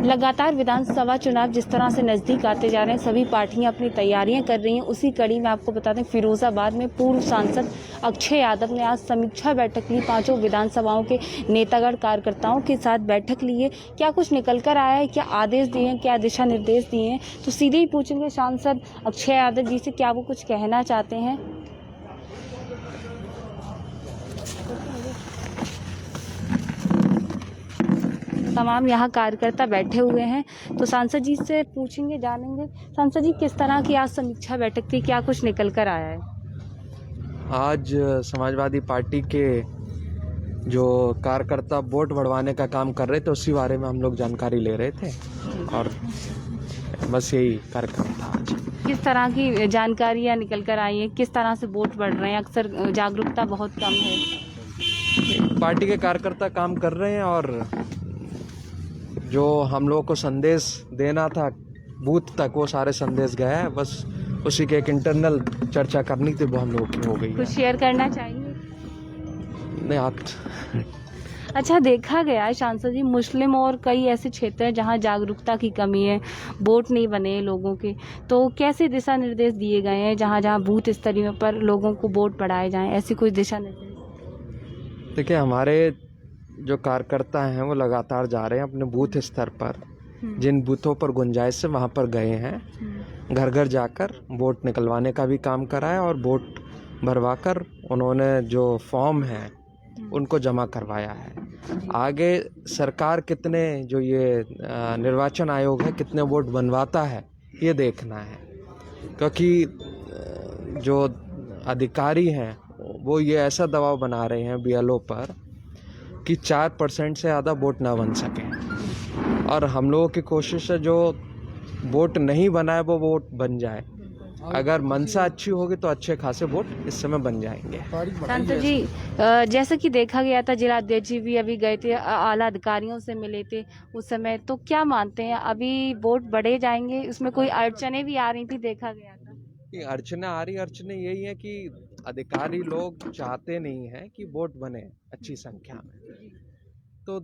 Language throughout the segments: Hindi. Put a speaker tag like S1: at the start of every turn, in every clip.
S1: लगातार विधानसभा चुनाव जिस तरह से नज़दीक आते जा रहे हैं, सभी पार्टियां अपनी तैयारियां कर रही हैं। उसी कड़ी में आपको बता दें, फिरोजाबाद में पूर्व सांसद अक्षय यादव ने आज समीक्षा बैठक ली। पांचों विधानसभाओं के नेतागण कार्यकर्ताओं के साथ बैठक ली है। क्या कुछ निकल कर आया है, क्या आदेश दिए हैं, क्या दिशा निर्देश दिए हैं, तो सीधे ही पूछेंगे सांसद अक्षय यादव जी से, क्या वो कुछ कहना चाहते हैं। तमाम यहाँ कार्यकर्ता बैठे हुए हैं, तो सांसद जी से पूछेंगे, जानेंगे। सांसद जी, किस तरह की आज समीक्षा बैठक थी, क्या कुछ निकल कर आया है?
S2: आज समाजवादी पार्टी के जो कार्यकर्ता वोट बढ़वाने का काम कर रहे थे, उसी बारे में हम लोग जानकारी ले रहे थे और बस यही कार्यक्रम था आज।
S1: किस तरह की जानकारियाँ निकल कर आई हैं, किस तरह से वोट बढ़ रहे हैं? अक्सर जागरूकता बहुत कम है।
S2: पार्टी के कार्यकर्ता काम कर रहे हैं और जो हम लोगों को संदेश देना था बूथ तक, वो सारे संदेश गए हैं। बस उसी के एक इंटरनल चर्चा करनी थी, वो हम लोगों की हो गई है।
S1: कुछ शेयर करना चाहिए?
S2: नहीं, आप
S1: अच्छा, देखा गया है सांसद जी, मुस्लिम और कई ऐसे क्षेत्र हैं जहां जागरूकता की कमी है, वोट नहीं बने लोगों के, तो कैसे दिशा निर्देश दिए गए हैं जहां जहां बूथ स्तरीय पर लोगों को वोट बढ़ाए जाएं, ऐसी कोई दिशा निर्देश?
S2: देखिए, हमारे जो कार्यकर्ता हैं वो लगातार जा रहे हैं अपने बूथ स्तर पर, जिन बूथों पर गुंजाइश है वहाँ पर गए हैं। घर घर जाकर वोट निकलवाने का भी काम करा है और वोट भरवाकर उन्होंने जो फॉर्म है उनको जमा करवाया है। आगे सरकार कितने, जो ये निर्वाचन आयोग है, कितने वोट बनवाता है ये देखना है, क्योंकि जो अधिकारी हैं वो ये ऐसा दबाव बना रहे हैं बीएलओ पर कि 4% से ज़्यादा वोट ना बन सके। और हम लोगों की कोशिश है जो वोट नहीं बना है वो वोट बन जाए। अगर मनसा अच्छी होगी तो अच्छे खासे वोट इस समय बन जाएंगे।
S1: सांसद जी, जैसा कि देखा गया था, जिला अध्यक्ष जी भी अभी गए थे, आला अधिकारियों से मिले थे उस समय, तो क्या मानते हैं अभी वोट बढ़े जाएंगे? उसमें कोई अड़चने भी आ रही थी, देखा गया था।
S2: ये अड़चने यही है कि अधिकारी लोग चाहते नहीं हैं कि वोट बने अच्छी संख्या में। तो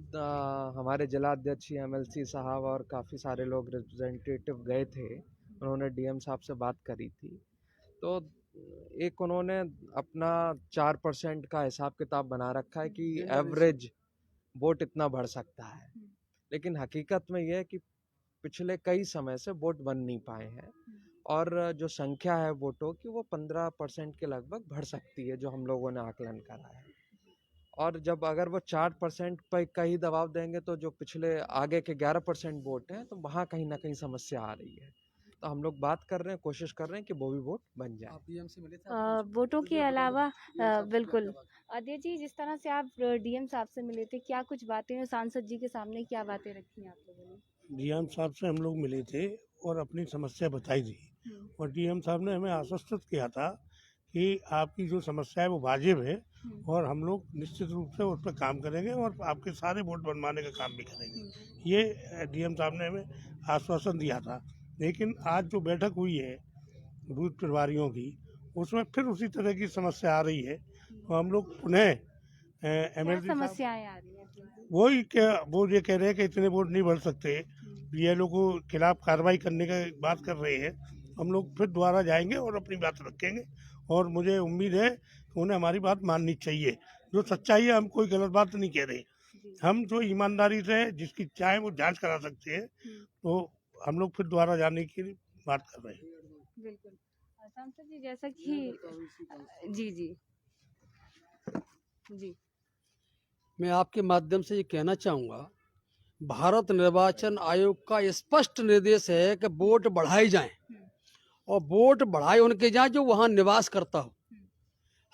S2: हमारे जिला अध्यक्ष एमएलसी साहब और काफ़ी सारे लोग रिप्रेजेंटेटिव गए थे, उन्होंने डीएम साहब से बात करी थी। तो एक उन्होंने अपना 4% का हिसाब किताब बना रखा है कि एवरेज वोट इतना बढ़ सकता है, लेकिन हकीकत में यह है कि पिछले कई समय से वोट बन नहीं पाए हैं और जो संख्या है वोटों की वो 15% के लगभग बढ़ सकती है, जो हम लोगों ने आकलन करा है। और जब अगर वो 4% पर कहीं दबाव देंगे तो जो पिछले आगे के 11% वोट हैं, तो वहाँ कहीं ना कहीं समस्या आ रही है। तो हम लोग बात कर रहे हैं, कोशिश कर रहे हैं कि वो भी वोट बन जाए।
S3: डीएम से मिले थे
S1: वोटों के अलावा बिल्कुल। अध्यक्ष जी, जिस तरह से आप डीएम साहब से मिले थे, क्या कुछ बातें सांसद जी के सामने क्या बातें रखी आप लोगों ने?
S3: डीएम साहब से हम लोग मिले थे और अपनी समस्या बताई थी और डीएम साहब ने हमें आश्वस्त किया था कि आपकी जो समस्या है वो वाजिब है और हम लोग निश्चित रूप से उस पर काम करेंगे और आपके सारे वोट बनवाने का काम भी करेंगे। ये डीएम साहब ने हमें आश्वासन दिया था। लेकिन आज जो बैठक हुई है बूथ प्रभारियों की, उसमें फिर उसी तरह की समस्या आ रही है। तो हम लोग पुनः एमएलसी
S1: समस्याएं आ रही हैं?
S3: वही क्या, वो ये कह रहे हैं कि इतने वोट नहीं बढ़ सकते, बीएलओ को खिलाफ कार्रवाई करने का बात कर रहे हैं। हम लोग फिर दोबारा जाएंगे और अपनी बात रखेंगे और मुझे उम्मीद है कि उन्हें हमारी बात माननी चाहिए। जो सच्चाई है, हम कोई गलत बात नहीं कह रहे, हम जो ईमानदारी से जिसकी चाहे वो जांच करा सकते हैं, तो हम लोग फिर दोबारा जाने की बात कर रहे हैं।
S1: बिल्कुल। सांसद जी, जैसा कि जी जी जी
S4: मैं आपके माध्यम से ये कहना चाहूँगा, भारत निर्वाचन आयोग का स्पष्ट निर्देश है कि वोट बढ़ाए जाएं और वोट बढ़ाए उनके जाएं जो वहाँ निवास करता हो।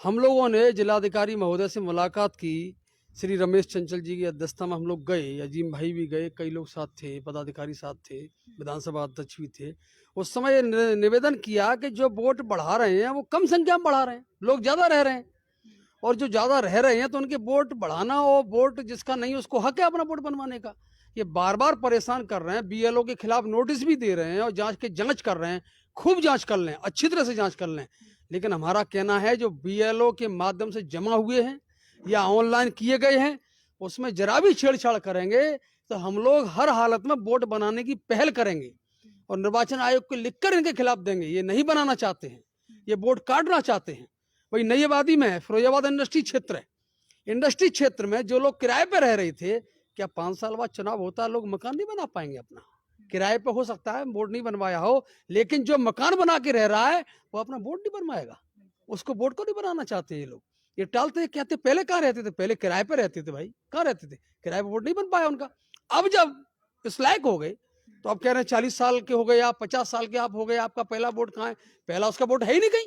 S4: हम लोगों ने जिलाधिकारी महोदय से मुलाकात की, श्री रमेश चंचल जी की अध्यक्षता में हम लोग गए, अजीम भाई भी गए, कई लोग साथ थे, पदाधिकारी साथ थे, विधानसभा अध्यक्ष भी थे। उस समय निवेदन किया कि जो वोट बढ़ा रहे हैं वो कम संख्या में बढ़ा रहे हैं, लोग ज़्यादा रह रहे हैं और जो ज़्यादा रह रहे हैं तो उनके वोट बढ़ाना, और वोट जिसका नहीं उसको हक है अपना वोट बनवाने का। ये बार बार परेशान कर रहे हैं, बीएलओ के खिलाफ नोटिस भी दे रहे हैं और जांच कर रहे हैं। खूब जांच कर लें, अच्छी तरह से जांच कर लें, लेकिन हमारा कहना है जो बीएलओ के माध्यम से जमा हुए हैं या ऑनलाइन किए गए हैं, उसमें जरा भी छेड़छाड़ करेंगे तो हम लोग हर हालत में वोट बनाने की पहल करेंगे और निर्वाचन आयोग को लिखकर इनके खिलाफ देंगे। ये नहीं बनाना चाहते हैं, ये वोट काटना चाहते हैं। वही नई आबादी में है, फिरोजाबाद इंडस्ट्री क्षेत्र है। इंडस्ट्री क्षेत्र में जो लोग किराए पे रह रहे थे, क्या 5 साल बाद चुनाव होता है, लोग मकान नहीं बना पाएंगे अपना? किराए पे हो सकता है वोट नहीं बनवाया हो, लेकिन जो मकान बना के रह रहा है वो अपना वोट नहीं बनवाएगा, उसको वोट को नहीं बनाना चाहते ये लोग। ये टालते हैं, कहते पहले कहाँ रहते थे, पहले किराए पे रहते थे भाई, कहाँ रहते थे, किराए पे वोट नहीं बन पाया उनका। अब जब इस लायक हो गए तो अब कह रहे हैं 40 साल के हो गए आप, 50 साल के आप हो गए, आपका पहला वोट कहाँ है? पहला उसका वोट है ही नहीं कहीं।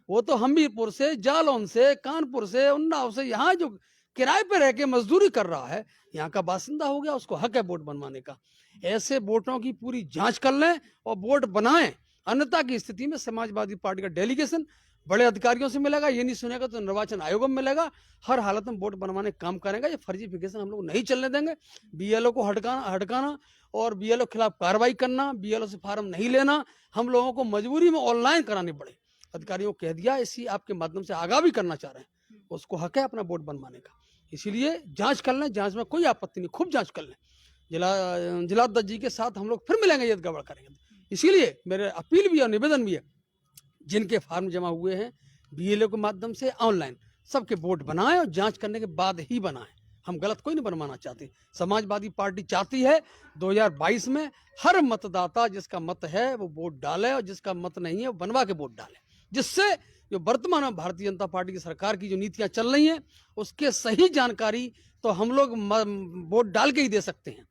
S4: वो तो हमीरपुर से, जालौन से, कानपुर से, उन्नाव से, यहाँ जो किराए पे रह के मजदूरी कर रहा है, यहाँ का बासिंदा हो गया, उसको हक है वोट बनवाने का। ऐसे वोटों की पूरी जांच कर लें और वोट बनाएं, अन्यथा की स्थिति में समाजवादी पार्टी का डेलीगेशन बड़े अधिकारियों से मिलेगा, ये नहीं सुनेगा तो निर्वाचन आयोग में मिलेगा, हर हालत में वोट बनवाने का काम करेगा। ये फर्जीफिकेशन हम लोग नहीं चलने देंगे। बीएलओ को हटकाना और बीएलओ के खिलाफ कार्रवाई करना, बीएलओ से फार्म नहीं लेना, हम लोगों को मजबूरी में ऑनलाइन कराने पड़े, अधिकारियों को कह दिया। इसी आपके माध्यम से आगाह भी करना चाह रहे हैं, उसको हक है अपना वोट बनवाने का। इसीलिए जांच कर लें, जांच में कोई आपत्ति नहीं, खूब जांच कर लें। जिलाध्यक्ष जी के साथ हम लोग फिर मिलेंगे, यदि गड़बड़ करेंगे। इसीलिए मेरे अपील भी और निवेदन भी है, जिनके फार्म जमा हुए हैं बीएलओ के माध्यम से ऑनलाइन, सबके वोट बनाएं और जांच करने के बाद ही बनाएं। हम गलत कोई नहीं बनवाना चाहते। समाजवादी पार्टी चाहती है 2022 में हर मतदाता जिसका मत है वो वोट डाले और जिसका मत नहीं है वो बनवा के वोट डाले, जिससे जो वर्तमान में भारतीय जनता पार्टी की सरकार की जो नीतियां चल रही हैं उसके सही जानकारी तो हम लोग वोट डाल के ही दे सकते हैं।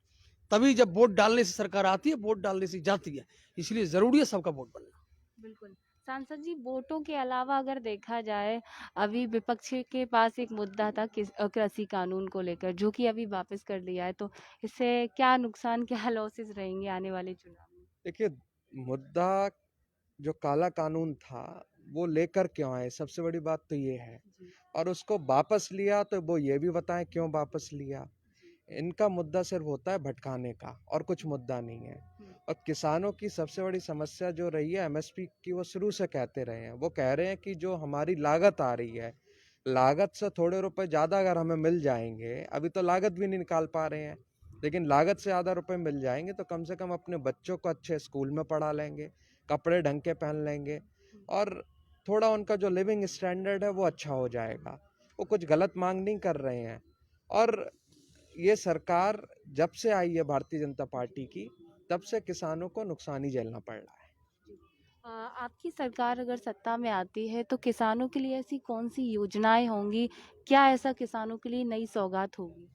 S4: तभी जब वोट डालने से सरकार आती है, वोट डालने से जाती है, इसलिए जरूरी है सबका वोट बनना।
S1: बिल्कुल। सांसद जी, वोटों के अलावा अगर देखा जाए, अभी विपक्ष के पास एक मुद्दा था कृषि कानून को लेकर, जो कि अभी वापस कर लिया है, तो इससे क्या नुकसान, क्या लॉसेस रहेंगे आने वाले चुनाव में?
S2: देखिए, मुद्दा जो काला कानून था वो लेकर क्यों आए, सबसे बड़ी बात तो ये है।
S1: जी।
S2: और उसको वापस लिया तो वो ये भी बताएं क्यों वापस लिया। इनका मुद्दा सिर्फ होता है भटकाने का, और कुछ मुद्दा नहीं है। और किसानों की सबसे बड़ी समस्या जो रही है एमएसपी की, वो शुरू से कहते रहे हैं। वो कह रहे हैं कि जो हमारी लागत आ रही है, लागत से थोड़े रुपए ज़्यादा अगर हमें मिल जाएंगे, अभी तो लागत भी नहीं निकाल पा रहे हैं, लेकिन लागत से ज़्यादा रुपए मिल जाएंगे तो कम से कम अपने बच्चों को अच्छे स्कूल में पढ़ा लेंगे, कपड़े ढंग के पहन लेंगे, और थोड़ा उनका जो लिविंग स्टैंडर्ड है वो अच्छा हो जाएगा। वो कुछ गलत मांग नहीं कर रहे हैं। और ये सरकार जब से आई है भारतीय जनता पार्टी की, तब से किसानों को नुकसान ही झेलना पड़ रहा है।
S1: आपकी सरकार अगर सत्ता में आती है तो किसानों के लिए ऐसी कौन सी योजनाएं होंगी, क्या ऐसा किसानों के लिए नई सौगात होगी?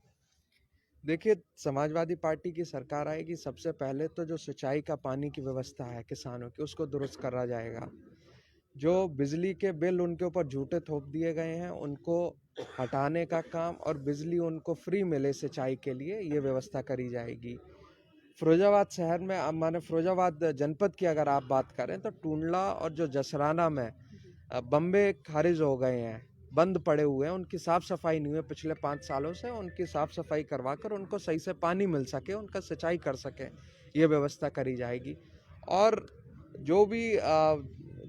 S2: देखिए, समाजवादी पार्टी की सरकार आएगी, सबसे पहले तो जो सिंचाई का पानी की व्यवस्था है किसानों की, उसको दुरुस्त करा जाएगा। जो बिजली के बिल उनके ऊपर झूठे थोप दिए गए हैं, उनको हटाने का काम, और बिजली उनको फ्री मिले सिंचाई के लिए, ये व्यवस्था करी जाएगी। फिरोजाबाद शहर में, अब माने फिरोजाबाद जनपद की अगर आप बात करें तो टूंडला और जो जसराना में बम्बे खारिज हो गए हैं, बंद पड़े हुए हैं, उनकी साफ़ सफाई नहीं हुई पिछले 5 सालों से। उनकी साफ़ सफाई करवा कर उनको सही से पानी मिल सके, उनका सिंचाई कर सके, ये व्यवस्था करी जाएगी। और जो भी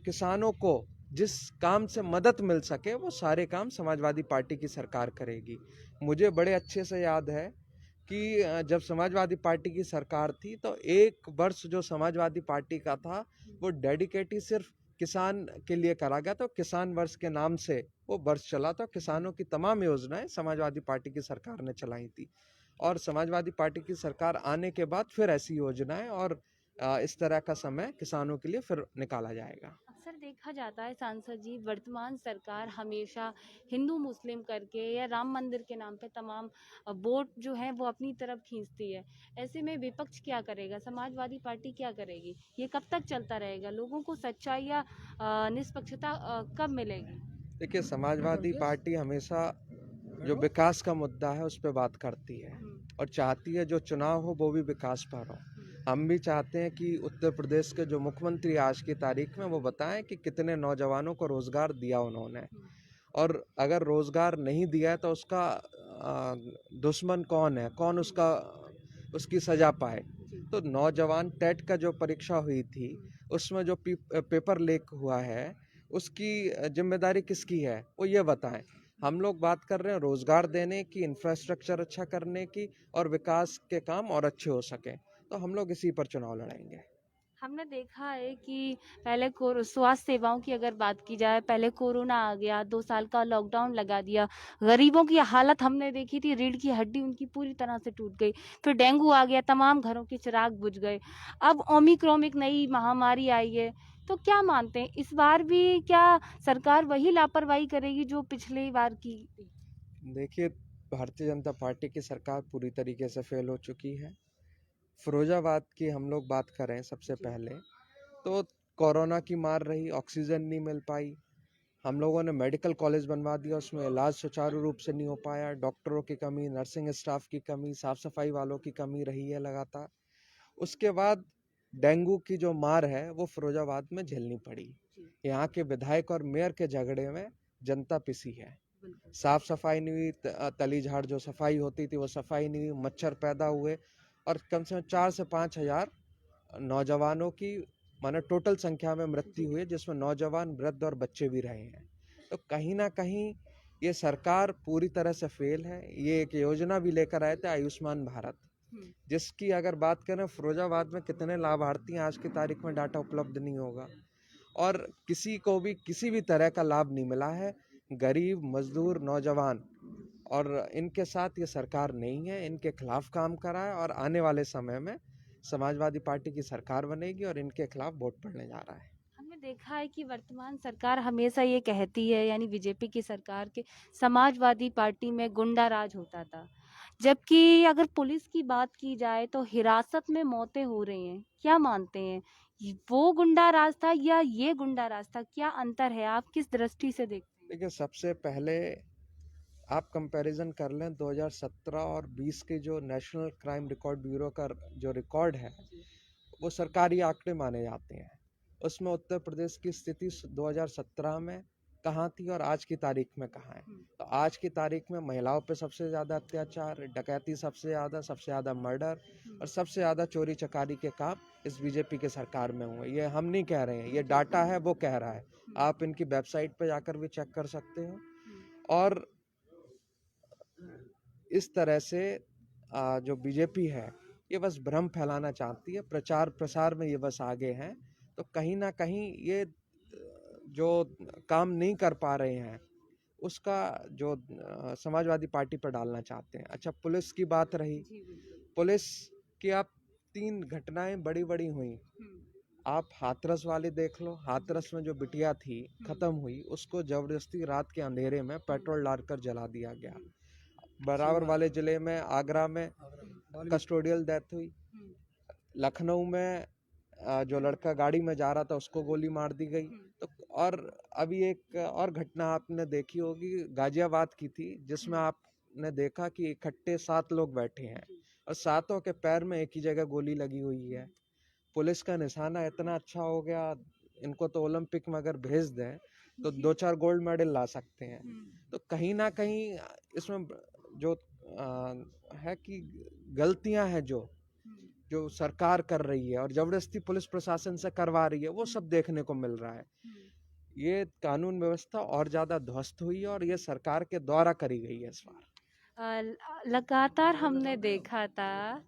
S2: किसानों को जिस काम से मदद मिल सके, वो सारे काम समाजवादी पार्टी की सरकार करेगी। मुझे बड़े अच्छे से याद है कि जब समाजवादी पार्टी की सरकार थी तो 1 वर्ष जो समाजवादी पार्टी का था वो डेडिकेट ही सिर्फ किसान के लिए करा गया। तो किसान वर्ष के नाम से वो वर्ष चला, तो किसानों की तमाम योजनाएं समाजवादी पार्टी की सरकार ने चलाई थी। और समाजवादी पार्टी की सरकार आने के बाद फिर ऐसी योजनाएं और इस तरह का समय किसानों के लिए फिर निकाला जाएगा।
S1: अक्सर देखा जाता है सांसद जी, वर्तमान सरकार हमेशा हिंदू मुस्लिम करके या राम मंदिर के नाम पे तमाम वोट जो है वो अपनी तरफ खींचती है। ऐसे में विपक्ष क्या करेगा, समाजवादी पार्टी क्या करेगी? ये कब तक चलता रहेगा? लोगों को सच्चाई या निष्पक्षता कब मिलेगी?
S2: देखिए, समाजवादी पार्टी हमेशा जो विकास का मुद्दा है उस पर बात करती है, और चाहती है जो चुनाव हो वो भी विकास पर हो। हम भी चाहते हैं कि उत्तर प्रदेश के जो मुख्यमंत्री आज की तारीख में वो बताएं कि कितने नौजवानों को रोज़गार दिया उन्होंने, और अगर रोज़गार नहीं दिया है तो उसका दुश्मन कौन है, कौन उसकी सज़ा पाए। तो नौजवान टेट का जो परीक्षा हुई थी उसमें जो पेपर लीक हुआ है, उसकी जिम्मेदारी किसकी है, वो ये बताएं। हम लोग बात कर रहे हैं रोजगार देने की, इंफ्रास्ट्रक्चर अच्छा करने की और विकास के काम और अच्छे हो सके। तो हम लोग इसी पर चुनाव लड़ेंगे।
S1: हमने देखा है कि पहले स्वास्थ्य सेवाओं की अगर बात की जाए, पहले कोरोना आ गया, 2 साल का लॉकडाउन लगा दिया। गरीबों की हालत हमने देखी थी, रीढ़ की हड्डी उनकी पूरी तरह से टूट गई। फिर डेंगू आ गया, तमाम घरों के चिराग बुझ गए। अब ओमिक्रॉन एक नई महामारी आई है। तो क्या मानते हैं, इस बार भी क्या सरकार वही लापरवाही करेगी जो पिछली बार की थी?
S2: देखिए, भारतीय जनता पार्टी की सरकार पूरी तरीके से फेल हो चुकी है। फिरोजाबाद की हम लोग बात करें सबसे पहले, तो कोरोना की मार रही, ऑक्सीजन नहीं मिल पाई। हम लोगों ने मेडिकल कॉलेज बनवा दिया, उसमें इलाज सुचारू रूप से नहीं हो पाया। डॉक्टरों की कमी, नर्सिंग स्टाफ की कमी, साफ सफाई वालों की कमी रही है लगातार। उसके बाद डेंगू की जो मार है वो फिरोजाबाद में झेलनी पड़ी। यहाँ के विधायक और मेयर के झगड़े में जनता पिसी है। साफ सफाई नहीं हुई, तली झाड़ जो सफाई होती थी वो सफाई नहीं हुई, मच्छर पैदा हुए और कम से कम 4 से 5 हजार नौजवानों की माने टोटल संख्या में मृत्यु हुई, जिसमें नौजवान, वृद्ध और बच्चे भी रहे हैं। तो कहीं ना कहीं ये सरकार पूरी तरह से फेल है। ये एक योजना भी लेकर आए थे, आयुष्मान भारत, जिसकी अगर बात करें फिरोजाबाद में कितने लाभार्थी हैं आज की तारीख में डाटा उपलब्ध नहीं होगा और किसी को भी किसी भी तरह का लाभ नहीं मिला है। गरीब, मजदूर, नौजवान और इनके साथ ये सरकार नहीं है, इनके खिलाफ काम करा है और आने वाले समय में समाजवादी पार्टी की सरकार बनेगी और इनके खिलाफ वोट पड़ने जा रहा है।
S1: हमने देखा है कि वर्तमान सरकार हमेशा ये कहती है, यानी बीजेपी की सरकार के समाजवादी पार्टी में गुंडा राज होता था, जबकि अगर पुलिस की बात की जाए तो हिरासत में मौतें हो रही हैं। क्या मानते हैं, वो गुंडा राज था या ये गुंडा राज था? क्या अंतर है, आप किस दृष्टि से देखते हैं?
S2: देखिए, सबसे पहले आप कंपैरिजन कर लें 2017 और 20 के जो नेशनल क्राइम रिकॉर्ड ब्यूरो का जो रिकॉर्ड है वो सरकारी आंकड़े माने जाते हैं। उसमें उत्तर प्रदेश की स्थिति 2017 में कहाँ थी और आज की तारीख में कहाँ है। तो आज की तारीख में महिलाओं पे सबसे ज़्यादा अत्याचार, डकैती सबसे ज़्यादा मर्डर और सबसे ज़्यादा चोरी चकारी के काम इस बीजेपी के सरकार में हुए। ये हम नहीं कह रहे हैं, ये डाटा है, वो कह रहा है। आप इनकी वेबसाइट पे जाकर भी चेक कर सकते हो। और इस तरह से जो बीजेपी है ये बस भ्रम फैलाना चाहती है, प्रचार प्रसार में ये बस आगे हैं। तो कहीं ना कहीं ये जो काम नहीं कर पा रहे हैं उसका जो समाजवादी पार्टी पर डालना चाहते हैं। अच्छा, पुलिस की बात रही, पुलिस की आप 3 घटनाएं बड़ी बड़ी हुई। आप हाथरस वाली देख लो, हाथरस में जो बिटिया थी खत्म हुई, उसको जबरदस्ती रात के अंधेरे में पेट्रोल डालकर जला दिया गया। बराबर वाले जिले में, आगरा में कस्टोडियल डेथ हुई। लखनऊ में जो लड़का गाड़ी में जा रहा था उसको गोली मार दी गई। तो और अभी एक और घटना आपने देखी होगी, गाजियाबाद की थी, जिसमें आपने देखा कि इकट्ठे 7 लोग बैठे हैं और 7 के पैर में एक ही जगह गोली लगी हुई है। पुलिस का निशाना इतना अच्छा हो गया, इनको तो ओलंपिक में अगर भेज दें तो 2-4 गोल्ड मेडल ला सकते हैं। तो कहीं ना कहीं इसमें जो है कि गलतियां हैं जो सरकार कर रही है और जबरदस्ती पुलिस प्रशासन से करवा रही है, वो सब देखने को मिल रहा है। ये कानून व्यवस्था और ज्यादा ध्वस्त हुई है और ये सरकार के द्वारा करी गई है इस बार।
S1: लगातार हमने देखा था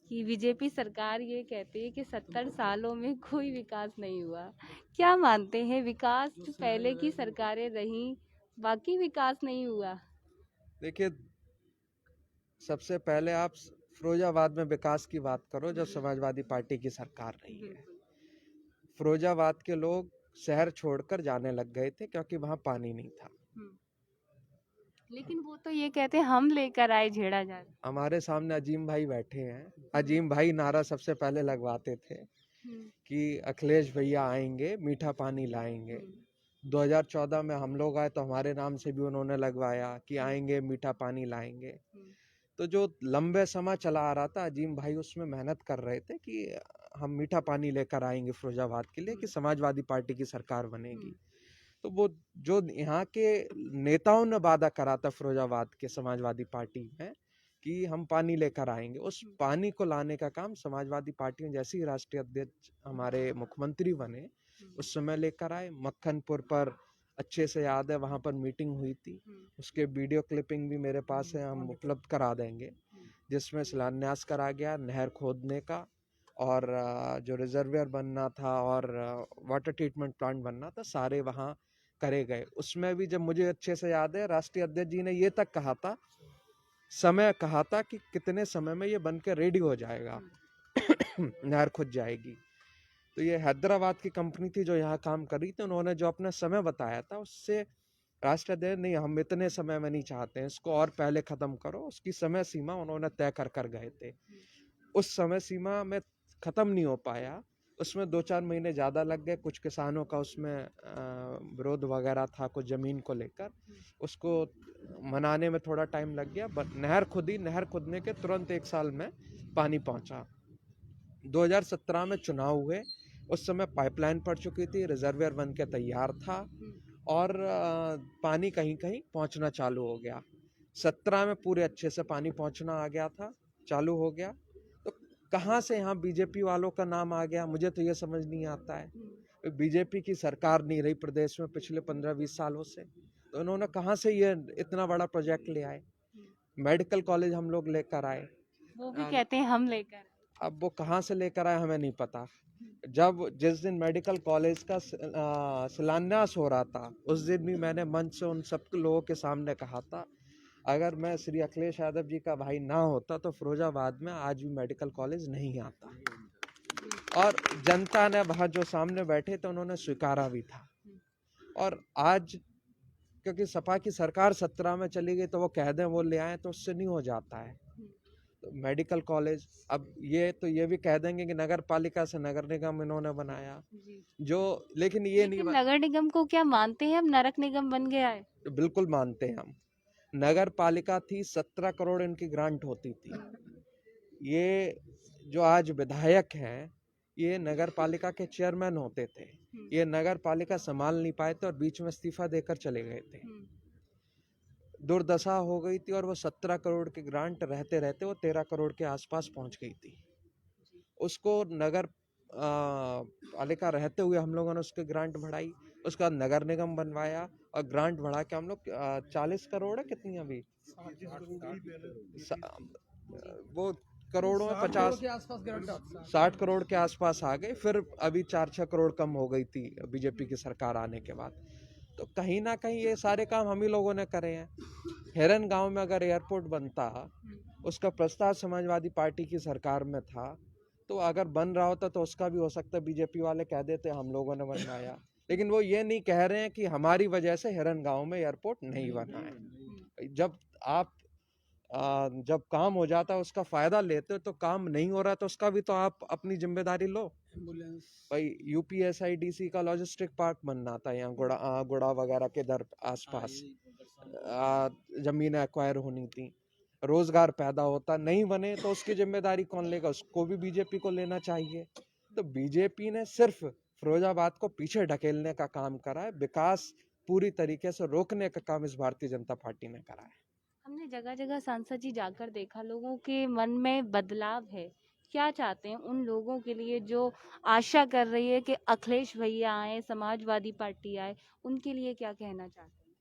S1: कि बीजेपी सरकार ये कहती है कि 70 सालों में कोई विकास नहीं हुआ। क्या मानते हैं, विकास जो पहले की सरकारें रही, बाकी विकास नहीं हुआ?
S2: देखिए, सबसे पहले आप फिरोजाबाद में विकास की बात करो जब समाजवादी पार्टी की सरकार रही है। फिरोजाबाद के लोग शहर छोड़कर जाने लग गए थे क्योंकि वहां पानी नहीं था।
S1: लेकिन वो तो ये कहते हैं हम लेकर आए झेड़ा जाए।
S2: हमारे सामने अजीम भाई बैठे हैं, अजीम भाई नारा सबसे पहले लगवाते थे कि अखिलेश भैया आएंगे, मीठा पानी लाएंगे। 2014 में हम लोग आए तो हमारे नाम से भी उन्होंने लगवाया कि आएंगे, मीठा पानी लाएंगे। तो जो लंबे समय चला आ रहा था, अजीम भाई उसमें मेहनत कर रहे थे कि हम मीठा पानी लेकर आएंगे फिरोजाबाद के लिए कि समाजवादी पार्टी की सरकार बनेगी। तो वो जो यहाँ के नेताओं ने वादा करा था फिरोजाबाद के समाजवादी पार्टी में कि हम पानी लेकर आएंगे, उस पानी को लाने का काम समाजवादी पार्टी में जैसे ही राष्ट्रीय अध्यक्ष हमारे मुख्यमंत्री बने उस समय लेकर आए। मक्खनपुर पर अच्छे से याद है, वहाँ पर मीटिंग हुई थी। उसके वीडियो क्लिपिंग भी मेरे पास है, हम उपलब्ध करा देंगे, जिसमें शिलान्यास करा गया नहर खोदने का, और जो रिजर्वियर बनना था और वाटर ट्रीटमेंट प्लांट बनना था, सारे वहाँ करे गए। उसमें भी जब मुझे अच्छे से याद है, राष्ट्रीय अध्यक्ष जी ने ये तक कहा था, समय कहा था कि कितने समय में ये बन के रेडी हो जाएगा, नहर खुद जाएगी। तो ये हैदराबाद की कंपनी थी जो यहाँ काम कर रही थी, उन्होंने जो अपना समय बताया था, उससे राष्ट्रीय अध्यक्ष नहीं, हम इतने समय में नहीं चाहते हैं, इसको और पहले खत्म करो। उसकी समय सीमा उन्होंने तय कर गए थे। उस समय सीमा में खत्म नहीं हो पाया, उसमें 2-4 महीने ज़्यादा लग गए। कुछ किसानों का उसमें विरोध वगैरह था, कुछ ज़मीन को लेकर, उसको मनाने में थोड़ा टाइम लग गया। बट नहर खुदी, नहर खुदने के तुरंत 1 साल में पानी पहुंचा। 2017 में चुनाव हुए, उस समय पाइपलाइन पड़ चुकी थी, रिजर्वियर बन के तैयार था, और पानी कहीं कहीं पहुंचना चालू हो गया। 17 में पूरे अच्छे से पानी पहुंचना आ गया था, चालू हो गया। तो कहाँ से यहाँ बीजेपी वालों का नाम आ गया, मुझे तो ये समझ नहीं आता है। बीजेपी की सरकार नहीं रही प्रदेश में पिछले 15-20 सालों से, तो उन्होंने कहाँ से ये इतना बड़ा प्रोजेक्ट ले आए। मेडिकल कॉलेज हम लोग लेकर आए,
S1: वो भी कहते हैं हम लेकर।
S2: अब वो कहाँ से लेकर आए हमें नहीं पता। जब जिस दिन मेडिकल कॉलेज का शिलान्यास हो रहा था, उस दिन भी मैंने मंच से उन सब लोगों के सामने कहा था, अगर मैं श्री अखिलेश यादव जी का भाई ना होता तो फिरोजाबाद में आज भी मेडिकल कॉलेज नहीं आता। और जनता ने वहाँ जो सामने बैठे थे उन्होंने स्वीकारा भी था। और आज क्योंकि सपा की सरकार 17 में चली गई, तो वो कह दें वो ले आए तो उससे नहीं हो जाता है। तो मेडिकल कॉलेज, अब ये भी कह देंगे कि नगर पालिका से नगर निगम इन्होंने बनाया, जो लेकिन ये नहीं
S1: नगर निगम को क्या मानते हैं, अब नरक निगम बन गया है?
S2: बिल्कुल मानते हैं हम। नगर पालिका थी, 17 करोड़ इनकी ग्रांट होती थी। ये जो आज विधायक हैं, ये नगर पालिका के चेयरमैन होते थे, ये नगर पालिका संभाल नहीं पाए थे और बीच में इस्तीफा देकर चले गए थे। दुर्दशा हो गई थी और वो 17 करोड़ की ग्रांट रहते रहते वो 13 करोड़ के आसपास पहुंच गई थी। उसको नगर पालिका रहते हुए हम लोगों ने उसकी ग्रांट बढ़ाई, उसका नगर निगम बनवाया, और ग्रांट बढ़ा के हम लोग 40 करोड़ है कितनी अभी, वो करोड़ों में 60 करोड़ के आसपास आ गए। फिर अभी 4-6 करोड़ कम हो गई थी बीजेपी की सरकार आने के बाद। तो कहीं ना कहीं ये सारे काम हम ही लोगों ने करे हैं। हेरन गांव में अगर एयरपोर्ट बनता, उसका प्रस्ताव समाजवादी पार्टी की सरकार में था, तो अगर बन रहा होता तो उसका भी हो सकता है बीजेपी वाले कह देते हम लोगों ने बनवाया। लेकिन वो ये नहीं कह रहे हैं कि हमारी वजह से हेरन गांव में एयरपोर्ट नहीं बना है। जब आप जब काम हो जाता है उसका फायदा लेते हो, तो काम नहीं हो रहा तो उसका भी तो आप अपनी जिम्मेदारी लो। भाई यूपीएसआईडीसी का लॉजिस्टिक पार्क बनना था यहाँ गुड़ा वगैरह के दर आसपास, जमीनें एक्वायर होनी थी, रोजगार पैदा होता, नहीं बने तो उसकी जिम्मेदारी कौन लेगा, उसको भी बीजेपी को लेना चाहिए। तो बीजेपी ने सिर्फ फिरोजाबाद को पीछे ढकेलने का काम करा है, विकास पूरी तरीके से रोकने का काम इस भारतीय जनता पार्टी ने करा है।
S1: हमने जगह जगह सांसद जी जाकर देखा, लोगों के मन में बदलाव है। क्या चाहते हैं उन लोगों के लिए जो आशा कर रही है कि अखिलेश भैया आए, समाजवादी पार्टी आए, उनके लिए क्या कहना चाहते हैं?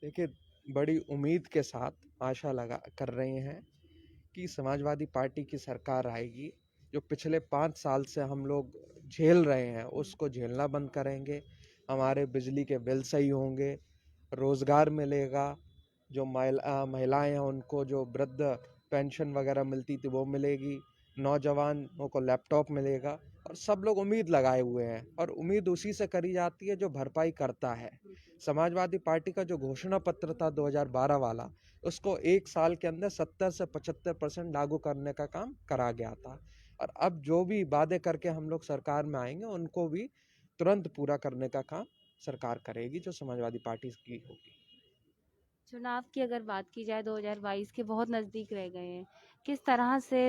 S2: देखिए, बड़ी उम्मीद के साथ आशा लगा कर रहे हैं कि समाजवादी पार्टी की सरकार आएगी। जो पिछले 5 साल से हम लोग झेल रहे हैं उसको झेलना बंद करेंगे, हमारे बिजली के बिल सही होंगे, रोजगार मिलेगा, जो महिलाएं हैं उनको जो वृद्ध पेंशन वगैरह मिलती थी वो मिलेगी, नौजवानों को लैपटॉप मिलेगा, और सब लोग उम्मीद लगाए हुए हैं। और उम्मीद उसी से करी जाती है जो भरपाई करता है। समाजवादी पार्टी का जो घोषणा पत्र था 2012 वाला, उसको 1 साल के अंदर 70 से 75% लागू करने का काम करा गया था। और अब जो भी वादे करके हम लोग सरकार में आएंगे उनको भी तुरंत पूरा करने का काम सरकार करेगी, जो समाजवादी पार्टी की होगी।
S1: चुनाव की अगर बात की जाए, 2022 के बहुत नज़दीक रह गए हैं। किस तरह से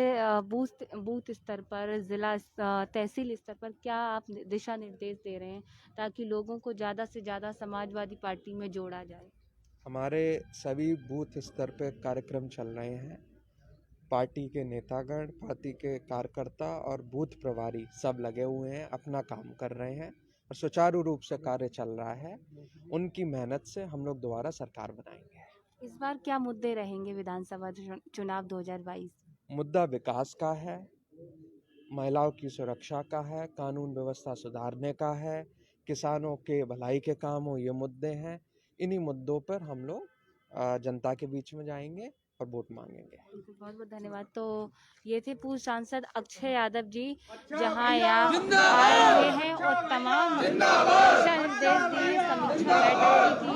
S1: बूथ स्तर पर, जिला तहसील स्तर पर क्या आप दिशा निर्देश दे रहे हैं ताकि लोगों को ज़्यादा से ज़्यादा समाजवादी पार्टी में जोड़ा जाए?
S2: हमारे सभी बूथ स्तर पर कार्यक्रम चल रहे हैं। पार्टी के नेतागण, पार्टी के कार्यकर्ता और बूथ प्रभारी सब लगे हुए हैं, अपना काम कर रहे हैं। और सुचारू रूप से कार्य चल रहा है। उनकी मेहनत से हम लोग दोबारा सरकार बनाएंगे।
S1: इस बार क्या मुद्दे रहेंगे विधानसभा चुनाव 2022?
S2: मुद्दा विकास का है, महिलाओं की सुरक्षा का है, कानून व्यवस्था सुधारने का है, किसानों के भलाई के काम हो, ये मुद्दे हैं। इन्हीं मुद्दों पर हम लोग जनता के बीच में जाएंगे और वोट मांगेंगे।
S1: बहुत बहुत धन्यवाद। तो ये थे पूर्व सांसद अक्षय यादव जी, जहां यहाँ आए हुए हैं और तमाम दिशा निर्देश दिए, समीक्षा बैठक की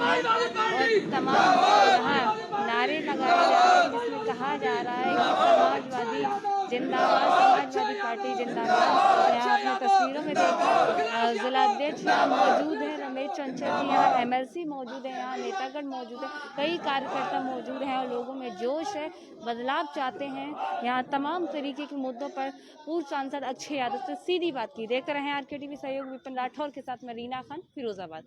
S1: और तमाम यहाँ नारे लगाए जा रहे हैं, जिसमें कहा जा रहा है कि समाजवादी जिंदाबाद, समाजवादी पार्टी जिंदाबाद। यहाँ आपने तस्वीरों में देखा जिला अध्यक्ष यहाँ मौजूद है, रमेश चंचल जी, यहाँ एमएलसी मौजूद है, यहाँ नेतागण मौजूद है, कई कार्यकर्ता मौजूद हैं और लोगों में जोश है, बदलाव चाहते हैं। यहाँ तमाम तरीके के मुद्दों पर पूर्व सांसद अक्षय यादव से सीधी बात की। देखते रहे RK TV सहयोग विपिन राठौर के साथ मैं रीना खान, फिरोजाबाद।